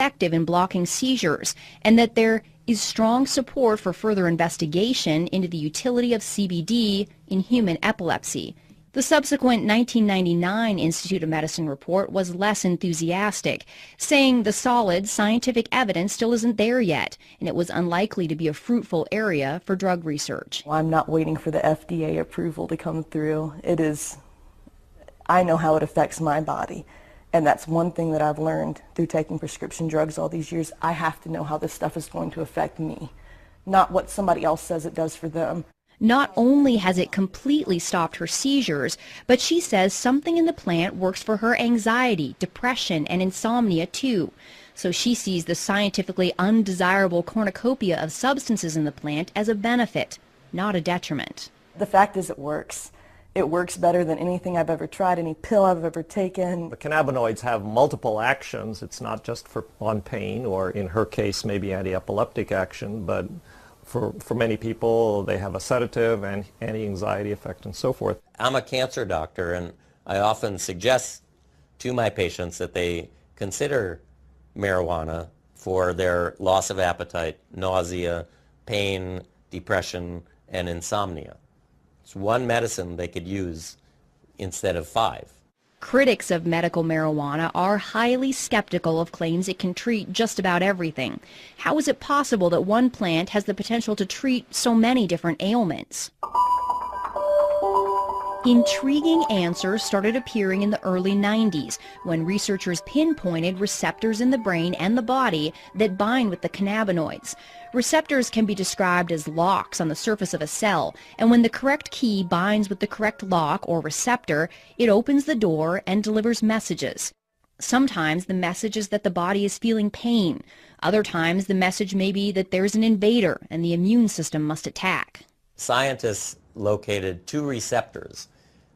effective in blocking seizures, and that there is strong support for further investigation into the utility of CBD in human epilepsy. The subsequent 1999 Institute of Medicine report was less enthusiastic, saying the solid scientific evidence still isn't there yet, and it was unlikely to be a fruitful area for drug research. Well, I'm not waiting for the FDA approval to come through. I know how it affects my body, and that's one thing that I've learned through taking prescription drugs all these years. I have to know how this stuff is going to affect me, not what somebody else says it does for them. Not only has it completely stopped her seizures, but she says something in the plant works for her anxiety, depression, and insomnia too. So she sees the scientifically undesirable cornucopia of substances in the plant as a benefit, not a detriment. The fact is it works. It works better than anything I've ever tried, any pill I've ever taken. The cannabinoids have multiple actions. It's not just on pain, or in her case maybe anti-epileptic action, but for many people, they have a sedative and anti-anxiety effect and so forth. I'm a cancer doctor, and I often suggest to my patients that they consider marijuana for their loss of appetite, nausea, pain, depression, and insomnia. It's one medicine they could use instead of 5. Critics of medical marijuana are highly skeptical of claims it can treat just about everything. How is it possible that one plant has the potential to treat so many different ailments? Intriguing answers started appearing in the early 90s when researchers pinpointed receptors in the brain and the body that bind with the cannabinoids. Receptors can be described as locks on the surface of a cell, and when the correct key binds with the correct lock or receptor, it opens the door and delivers messages. Sometimes the message is that the body is feeling pain. Other times the message may be that there's an invader and the immune system must attack. Scientists located 2 receptors,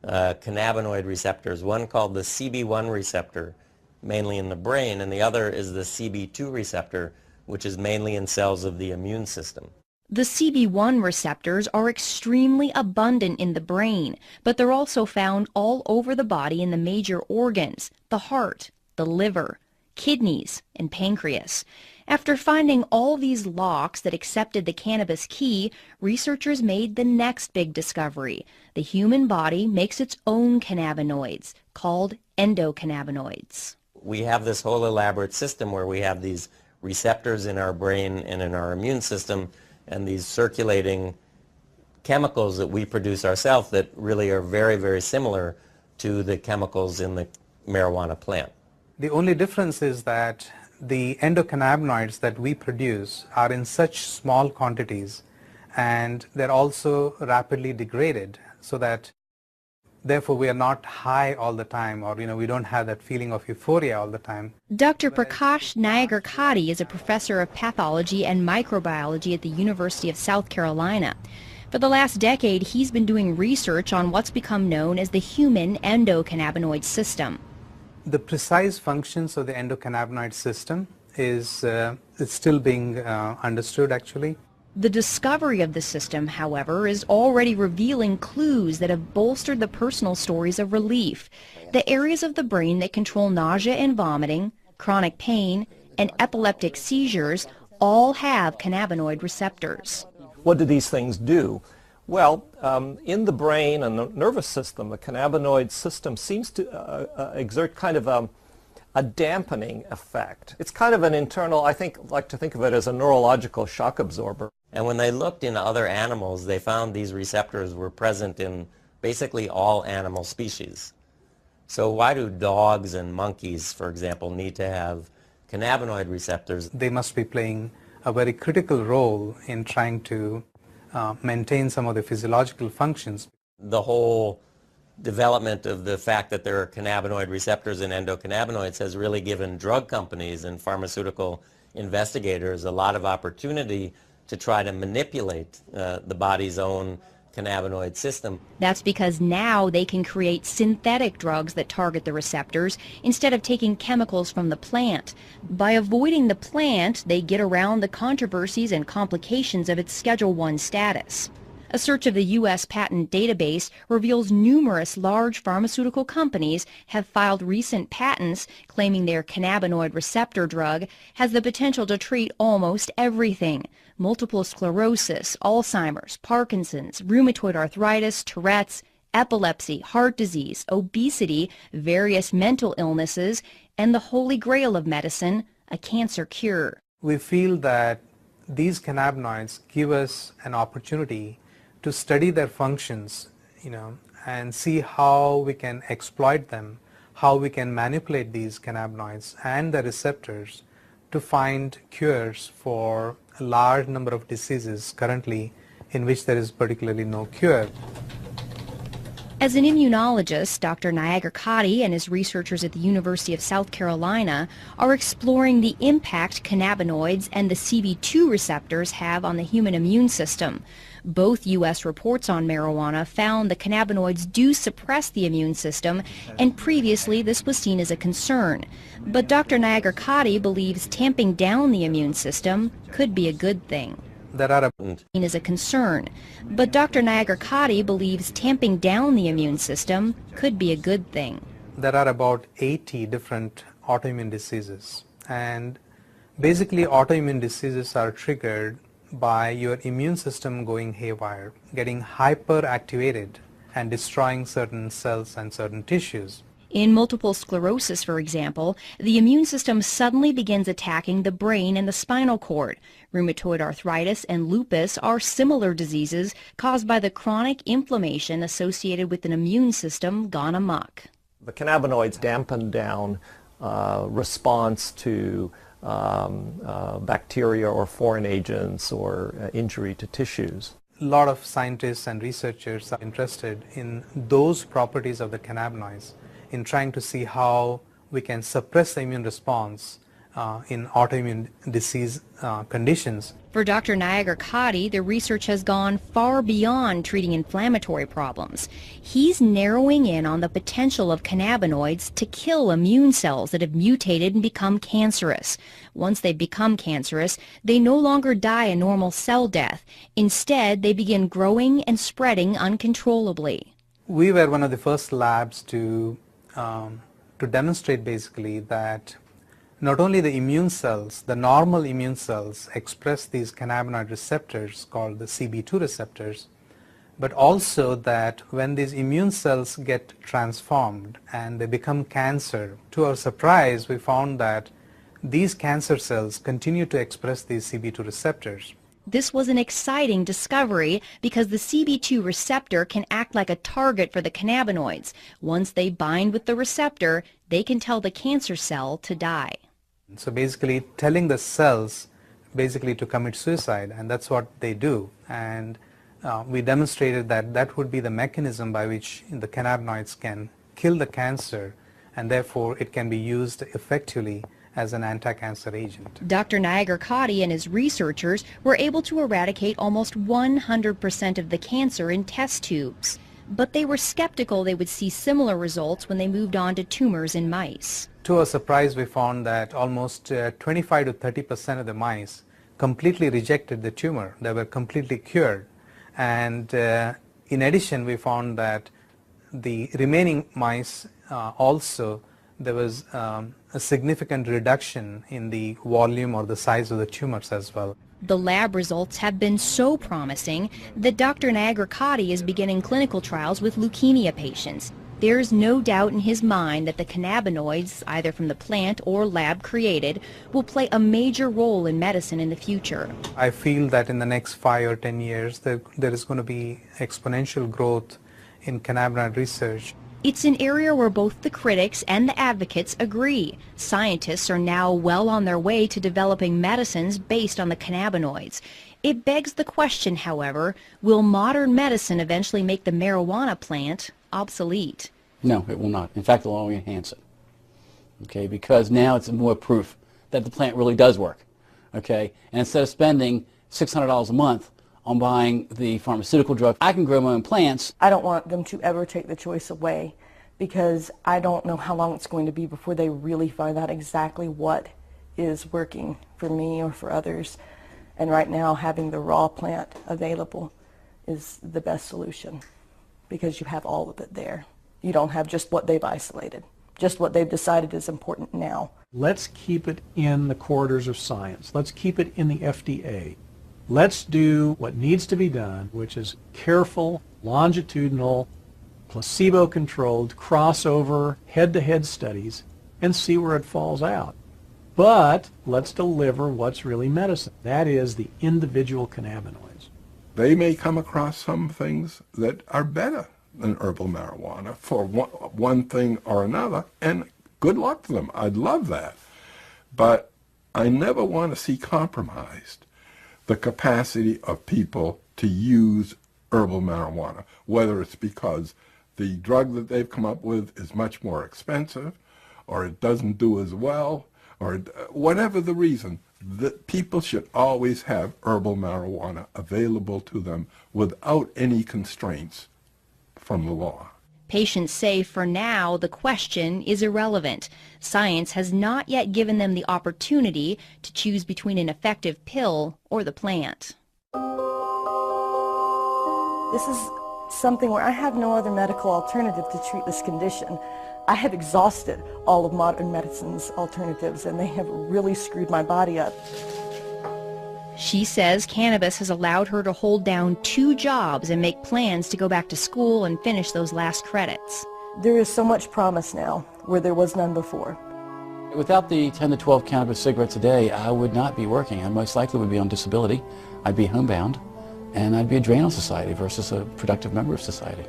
cannabinoid receptors, one called the CB1 receptor, mainly in the brain, and the other is the CB2 receptor, which is mainly in cells of the immune system. The CB1 receptors are extremely abundant in the brain, but they're also found all over the body in the major organs, the heart, the liver, kidneys, and pancreas. After finding all these locks that accepted the cannabis key, researchers made the next big discovery. The human body makes its own cannabinoids, called endocannabinoids. We have this whole elaborate system where we have these receptors in our brain and in our immune system, and these circulating chemicals that we produce ourselves that really are very, very similar to the chemicals in the marijuana plant. The only difference is that the endocannabinoids that we produce are in such small quantities, and they're also rapidly degraded, so that therefore we are not high all the time, or we don't have that feeling of euphoria all the time. Dr. Prakash Nayagarkati is a professor of pathology and microbiology at the University of South Carolina. For the last decade, he's been doing research on what's become known as the human endocannabinoid system. The precise functions of the endocannabinoid system is still being understood, actually. The discovery of the system, however, is already revealing clues that have bolstered the personal stories of relief. The areas of the brain that control nausea and vomiting, chronic pain, and epileptic seizures all have cannabinoid receptors. What do these things do? Well, in the brain and the nervous system, the cannabinoid system seems to exert kind of a dampening effect. It's kind of an internal, I like to think of it as a neurological shock absorber. And when they looked in other animals, they found these receptors were present in basically all animal species. So why do dogs and monkeys, for example, need to have cannabinoid receptors? They must be playing a very critical role in trying to maintain some of the physiological functions. The whole development of the fact that there are cannabinoid receptors in endocannabinoids has really given drug companies and pharmaceutical investigators a lot of opportunity to try to manipulate the body's own cannabinoid system. That's because now they can create synthetic drugs that target the receptors instead of taking chemicals from the plant. By avoiding the plant, they get around the controversies and complications of its Schedule I status. A search of the U.S. patent database reveals numerous large pharmaceutical companies have filed recent patents claiming their cannabinoid receptor drug has the potential to treat almost everything: multiple sclerosis, Alzheimer's, Parkinson's, rheumatoid arthritis, Tourette's, epilepsy, heart disease, obesity, various mental illnesses, and the holy grail of medicine, a cancer cure. We feel that these cannabinoids give us an opportunity to study their functions, and see how we can exploit them, how we can manipulate these cannabinoids and the receptors to find cures for a large number of diseases currently in which there is particularly no cure. As an immunologist, Dr. Niagara Kadi and his researchers at the University of South Carolina are exploring the impact cannabinoids and the CB2 receptors have on the human immune system. Both U.S. reports on marijuana found the cannabinoids do suppress the immune system, and previously this was seen as a concern. But Dr. Niagara Kadi believes tamping down the immune system could be a good thing. There are Is a concern, but Dr. Niagara Kadi believes tamping down the immune system could be a good thing. There are about 80 different autoimmune diseases, and basically autoimmune diseases are triggered by your immune system going haywire, getting hyperactivated and destroying certain cells and certain tissues. In multiple sclerosis, for example, the immune system suddenly begins attacking the brain and the spinal cord. Rheumatoid arthritis and lupus are similar diseases caused by the chronic inflammation associated with an immune system gone amok. The cannabinoids dampen down response to bacteria or foreign agents or injury to tissues. A lot of scientists and researchers are interested in those properties of the cannabinoids, in trying to see how we can suppress the immune response in autoimmune disease conditions. For Dr. Niagara Kadi, the research has gone far beyond treating inflammatory problems. He's narrowing in on the potential of cannabinoids to kill immune cells that have mutated and become cancerous. Once they become cancerous, they no longer die a normal cell death. Instead, they begin growing and spreading uncontrollably. We were one of the first labs to demonstrate basically that not only the immune cells, the normal immune cells express these cannabinoid receptors called the CB2 receptors, but also that when these immune cells get transformed and they become cancer, to our surprise we found that these cancer cells continue to express these CB2 receptors. This was an exciting discovery because the CB2 receptor can act like a target for the cannabinoids. Once they bind with the receptor, they can tell the cancer cell to die. So basically telling the cells basically to commit suicide, and that's what they do. And we demonstrated that that would be the mechanism by which the cannabinoids can kill the cancer, and therefore it can be used effectively as an anti-cancer agent. Dr. Niagara Kadi and his researchers were able to eradicate almost 100% of the cancer in test tubes. But they were skeptical they would see similar results when they moved on to tumors in mice. To our surprise, we found that almost 25 to 30% of the mice completely rejected the tumor. They were completely cured. And in addition, we found that the remaining mice also, there was a significant reduction in the volume or the size of the tumors as well. The lab results have been so promising that Dr. Niagara Kadi is beginning clinical trials with leukemia patients. There's no doubt in his mind that the cannabinoids, either from the plant or lab created, will play a major role in medicine in the future. I feel that in the next 5 or 10 years there is going to be exponential growth in cannabinoid research. It's an area where both the critics and the advocates agree. Scientists are now well on their way to developing medicines based on the cannabinoids. It begs the question, however, will modern medicine eventually make the marijuana plant obsolete? No, it will not. In fact, it will only enhance it. Okay, because now it's more proof that the plant really does work. Okay, and instead of spending $600 a month on buying the pharmaceutical drug, I can grow my own plants. I don't want them to ever take the choice away, because I don't know how long it's going to be before they really find out exactly what is working for me or for others. And right now, having the raw plant available is the best solution because you have all of it there. You don't have just what they've isolated, just what they've decided is important now. Let's keep it in the corridors of science. Let's keep it in the FDA. Let's do what needs to be done, which is careful, longitudinal, placebo-controlled, crossover, head-to-head studies, and see where it falls out. But let's deliver what's really medicine. That is the individual cannabinoids. They may come across some things that are better than herbal marijuana for one thing or another, and good luck to them. I'd love that. But I never want to see compromised the capacity of people to use herbal marijuana, whether it's because the drug that they've come up with is much more expensive, or it doesn't do as well, or whatever the reason. That people should always have herbal marijuana available to them without any constraints from the law. Patients say for now the question is irrelevant. Science has not yet given them the opportunity to choose between an effective pill or the plant. This is something where I have no other medical alternative to treat this condition. I have exhausted all of modern medicine's alternatives, and they have really screwed my body up. She says cannabis has allowed her to hold down 2 jobs and make plans to go back to school and finish those last credits. There is so much promise now where there was none before. Without the 10 to 12 cannabis cigarettes a day, I would not be working. I most likely would be on disability. I'd be homebound, and I'd be a drain on society versus a productive member of society.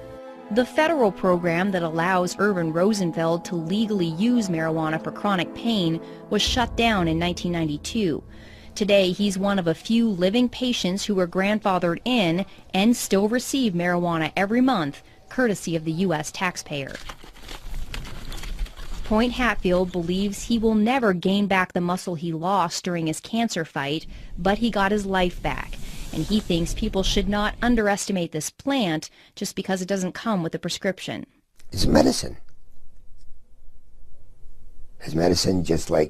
The federal program that allows Irvin Rosenfeld to legally use marijuana for chronic pain was shut down in 1992. Today, he's one of a few living patients who were grandfathered in and still receive marijuana every month, courtesy of the U.S. taxpayer. Point Hatfield believes he will never gain back the muscle he lost during his cancer fight, but he got his life back. And he thinks people should not underestimate this plant just because it doesn't come with a prescription. It's medicine. It's medicine just like